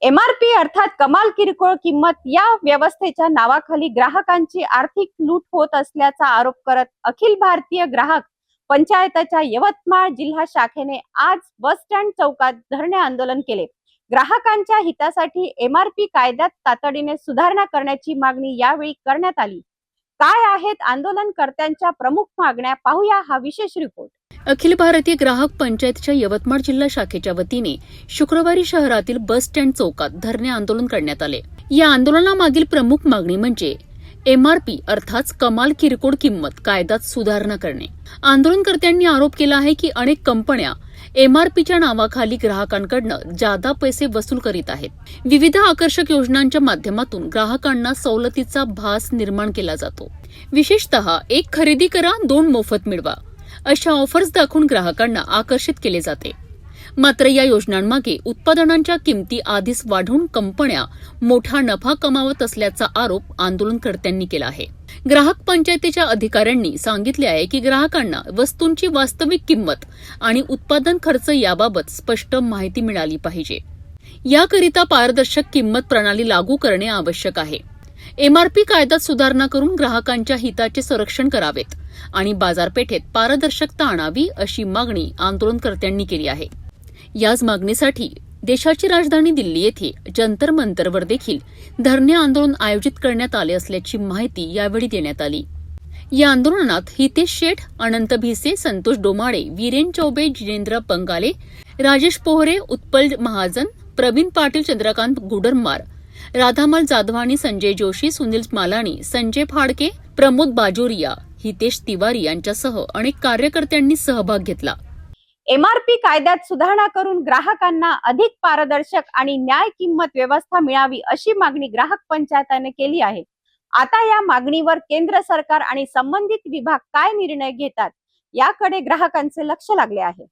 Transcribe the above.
MRP अर्थात कमाल किरकोळ किंमत या व्यवस्थेच्या नावाखाली ग्राहकांची आर्थिक लूट होत असल्याचा आरोप करत अखिल भारतीय ग्राहक पंचायतच्या यवतमाळ जिल्हा शाखेने आज बस स्टँड चौकात धरणे आंदोलन केले। ग्राहकांच्या हितासाठी एमआरपी कायद्यात तातडीने सुधारणा करण्याची मागणी यावेळी करण्यात आली। काय आहेत आंदोलनकर्त्यांच्या प्रमुख मागण्या, पाहूया हा विशेष रिपोर्ट। अखिल भारतीय ग्राहक पंचायतच्या यवतमाळ जिल्हा शाखेच्या वतीने शुक्रवारी शहरातील बस स्टँड चौकात धरणे आंदोलन करण्यात आले। या आंदोलनामागील प्रमुख मागणी म्हणजे एमआरपी अर्थात कमाल किरकोळ किंमत कायद्यात सुधारणा करणे। आंदोलनकर्त्यांनी आरोप केला आहे की अनेक कंपन्या एमआरपीच्या नावाखाली ग्राहकांकडून जादा पैसे वसूल करीत आहेत। विविध आकर्षक योजनांच्या माध्यमातून ग्राहकांना सवलतीचा भास निर्माण केला जातो। विशेषतः एक खरेदी करा 2 मोफत मिळवा अशा ऑफर्स दाखवून ग्राहकांना आकर्षित केले जाते। मात्र या योजनांमागे उत्पादनांच्या किमती आधीच वाढवून कंपन्या मोठा नफा कमावत असल्याचा आरोप आंदोलनकर्त्यांनी केला आहे। ग्राहक पंचायतीच्या अधिकाऱ्यांनी सांगितले आहे की ग्राहकांना वस्तूंची वास्तविक किंमत आणि उत्पादन खर्च याबाबत स्पष्ट माहिती मिळाली पाहिजे। याकरिता पारदर्शक किंमत प्रणाली लागू करणे आवश्यक आहे। एमआरपी कायद्यात सुधारणा करून ग्राहकांच्या हिताचे संरक्षण करावेत आणि बाजारपेठेत पारदर्शकता आणावी अशी मागणी आंदोलनकर्त्यांनी केली आहे। याच मागणीसाठी देशाची राजधानी दिल्ली येथे जंतर मंतरवर देखील धरणे आंदोलन आयोजित करण्यात आले असल्याची माहिती यावेळी देण्यात आली। या आंदोलनात हितेश शेठ, अनंत भिसे, संतोष डोमाळे, वीरेन चौबे, जिनेंद्र पंगाले, राजेश पोहरे, उत्पल महाजन, प्रवीण पाटील, चंद्रकांत गुडरमार, राधामल जाधवानी, संजय जोशी, सुनील मालानी, संजय फाडके, प्रमोद बाजोरिया, हितेश तिवारी यांच्यासह अनेक कार्यकर्त्यांनी सहभाग घेतला। एमआरपी कायद्यात सुधारणा करून ग्राहकांना अधिक पारदर्शक आणि न्याय किंमत व्यवस्था मिळावी अशी मागणी ग्राहक पंचायताने केली आहे। आता या मागणीवर केंद्र सरकार आणि संबंधित विभाग काय निर्णय घेतात याकडे ग्राहकांचे लक्ष लागले आहे।